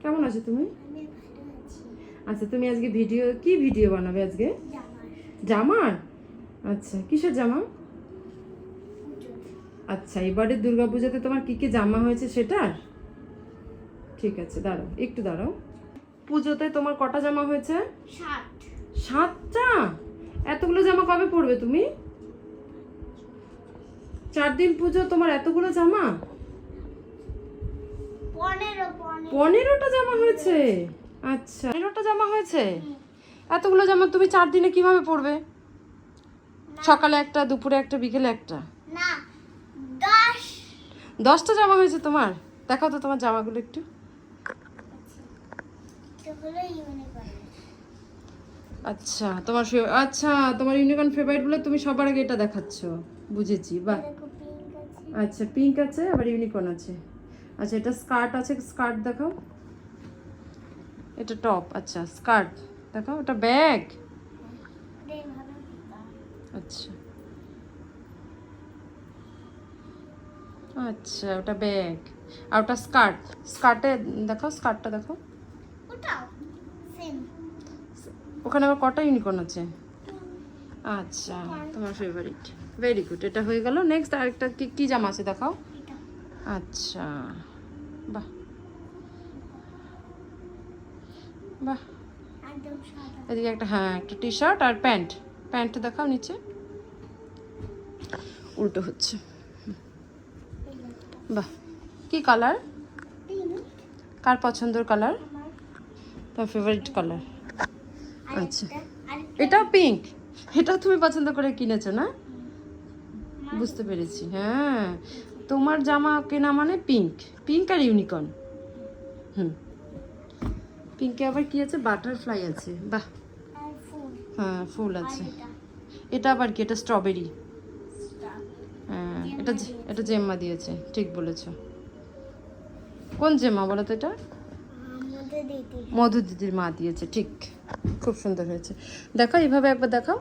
কেমন আছো তুমি? আচ্ছা, তুমি আজকে কি ভিডিও বানাবে আজকে? জামার? আচ্ছা, কিসের জামা? আচ্ছা, এবারে দুর্গাপূজাতে তোমার কি কি জামা হয়েছে সেটার? ঠিক আছে, দাঁড়াও, একটু দাঁড়াও। পুজোতে তোমার কটা জামা হয়েছে? 7টা। এতগুলো জামা কবে পরবে তুমি? 4 দিন পুজো, তোমার এতগুলো জামা? 15টা জামা হয়েছে। আচ্ছা, 15টা জামা হয়েছে। এতগুলো জামা তুমি 4 দিনে কিভাবে পরবে? সকালে একটা, দুপুরে একটা, বিকেলে একটা? না, 10টা জামা হয়েছে তোমার। দেখাও তো তোমার জামাগুলো একটু। আচ্ছা, তোমার ইউনিকর্ন ফেভারিট বলে তুমি সবার আগে এটা দেখাচ্ছ। বুঝেছি, বাহ। আচ্ছা, পিঙ্ক আছে, আবার ইউনিকর্ন আছে। আচ্ছা, এটা স্কার্ট আছে, স্কার্ট দেখাও। এটা টপ, আচ্ছা স্কার্ট দেখাও। এটা ব্যাগ, আচ্ছা আচ্ছা, ওটা ব্যাগ। আর ওটা স্কার্টে দেখাও, স্কার্টটা দেখাও। ওখানে আবার কটা ইউনিকর্ন আছে? আচ্ছা, তোমার ফেভারিট। ভেরি গুড, এটা হয়ে গেল। নেক্সট আরেকটা কি জামা আছে দেখাও। আচ্ছা, বাহ বাহ। এদিকে একটা, হ্যাঁ, একটা টি শার্ট আর প্যান্ট দেখাও নিচে। উল্টো হচ্ছে, বাহ। কি কালার? কার পছন্দের কালার? তোমার ফেভারিট কালার? আচ্ছা, এটাও পিঙ্ক। এটাও তুমি পছন্দ করে কিনেছো না? বুঝতে পেরেছি, হ্যাঁ। তোমার জামা কেনা মানে পিঙ্ক আর ইউনিকর্ন। পিঙ্কে আবার কি আছে? বাটারফ্লাই আছে, বাহ। হ্যাঁ, ফুল আছে। এটা আবার কি? এটা স্ট্রবেরি। হ্যাঁ, এটা জেম্মা দিয়েছে, ঠিক বলেছো। কোন জেম্মা বলো তো? এটা মধু দিদির মা দিয়েছে, ঠিক। খুব সুন্দর হয়েছে। দেখো, এইভাবে একবার দেখাও।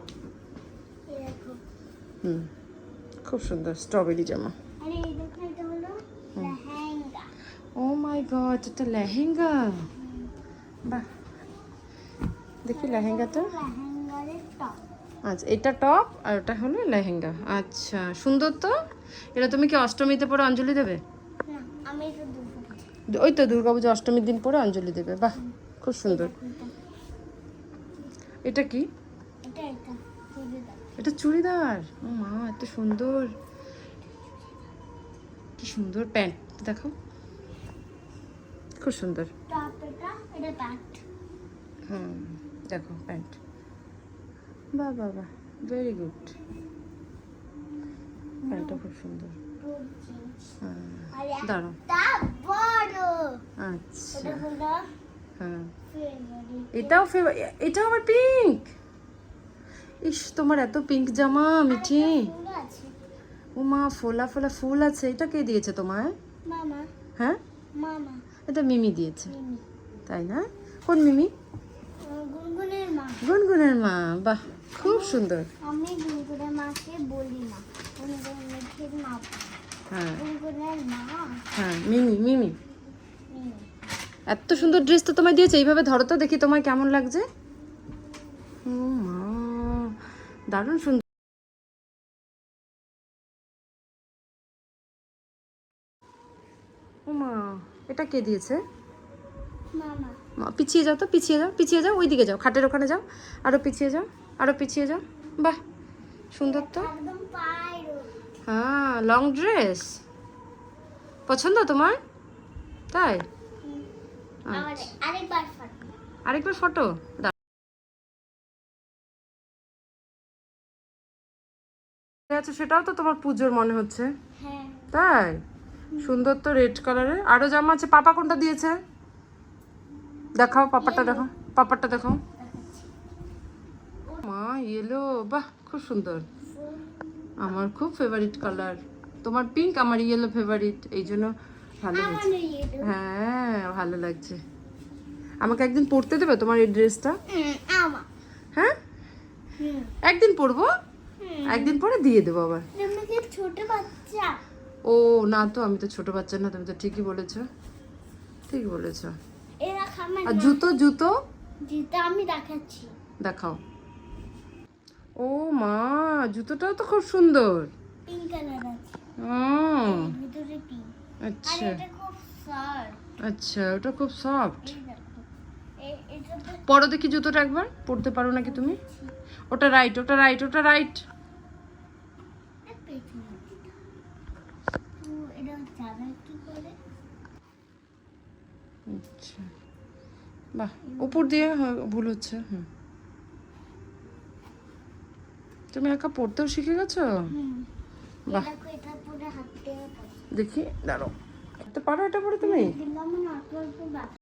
খুব সুন্দর স্ট্রবেরি জামা। ও মাই গড, এটা লেহেঙ্গা। বাহ, দেখি লেহেঙ্গাটা। আচ্ছা, এটা টপ আর ওটা হলো লেহেঙ্গা। আচ্ছা, সুন্দর তো। এটা তুমি কি অষ্টমীতে পরে অঞ্জলি দেবে? ওই তো দুর্গাপূজা অষ্টমীর দিন পরে অঞ্জলি দেবে। বাহ, খুব সুন্দর। এটা কি? এটা চুড়িদার। ও মা, এত সুন্দর, কি সুন্দর প্যান্ট দেখো, খুব সুন্দর। দেখো প্যান্ট, বাহ বাহ বাহ, ভেরি গুড। প্যান্টটা খুব সুন্দর। দাঁড়াও, আচ্ছা, হ্যাঁ, এটাও আবার পিঙ্ক। ইস, তোমার এত পিঙ্ক জামা মিঠি। ও মা, ফোলা ফোলা ফুল আছে। এটা কে দিয়েছে তোমায়? হ্যাঁ, এটা মিমি দিয়েছে, তাই না? কোন মিমি? গুনগুনের মা। বাহ, খুব সুন্দর। আমি গুনগুনের মাকে বলি না, গুনগুনের মা। হ্যাঁ গুনগুনের মা, হ্যাঁ, মিমি। এত সুন্দর ড্রেস তো তোমায় দিয়েছে। এইভাবে ধরো তো দেখি তোমায় কেমন লাগছে। ও মা, দারুণ সুন্দর। ও মা, এটা কে দিয়েছে? পিছিয়ে যাও তো, পিছিয়ে যাও, ওইদিকে যাও, খাটের ওখানে যাও। আরো পিছিয়ে যাও। বাহ, সুন্দর তো। হ্যাঁ, লং ড্রেস পছন্দ তোমার, তাই? আরেকবার ফটো। আচ্ছা, সেটাও তো তোমার পুজোর মনে হচ্ছে, তাই? সুন্দর তো, রেড কালারের। আরো জামা আছে। পাপা কোনটা দিয়েছে দেখাও, পাপারটা দেখাও। মা, ইয়েলো, বাহ, খুব সুন্দর। আমার খুব ফেভারিট কালার। তোমার পিঙ্ক, আমার ইয়েলো ফেভারিট, এই জন্য ভালো হয়েছে। হ্যাঁ, ভালো লাগছে। আমাকে একদিন পরতে দেবে তোমার এই ড্রেসটা? হ্যাঁ, একদিন পরবো, একদিন পরে দিয়ে দেবো আবার। ছোট বাচ্চা? ও না তো, আমি তো ছোট বাচ্চা না। তুমি তো ঠিকই বলেছো। এরা খাবে আর না। জুতো জুতো যেটা আমি দেখাচ্ছি। দেখাও। ও মা, জুতোটাও তো খুব সুন্দর। পিঙ্ক কালার আছে। ও এর ভিতরে পিঙ্ক। আর আচ্ছা এটা খুব সফট। আচ্ছা, ওটা খুব সফট। এই দেখো। এটাতে পরো দেখি জুতোটা একবার, পরতে পারো নাকি তুমি? ওটা রাইট, ওটা রাইট, ওটা রাইট। পেছনে দিতে। তো এটা যাবে কি করে? আচ্ছা, বাহ, উপর দিয়ে ভুল হচ্ছে। হুম, তুমি একা পড়তেও শিখে গেছো? হুম। বাহ। দেখো এটা পুরো হাতে পারছি। দেখি, দাঁড়াও, করতে পারো এটা পরে তুমি? দিলাম না অল্প অল্প বাকি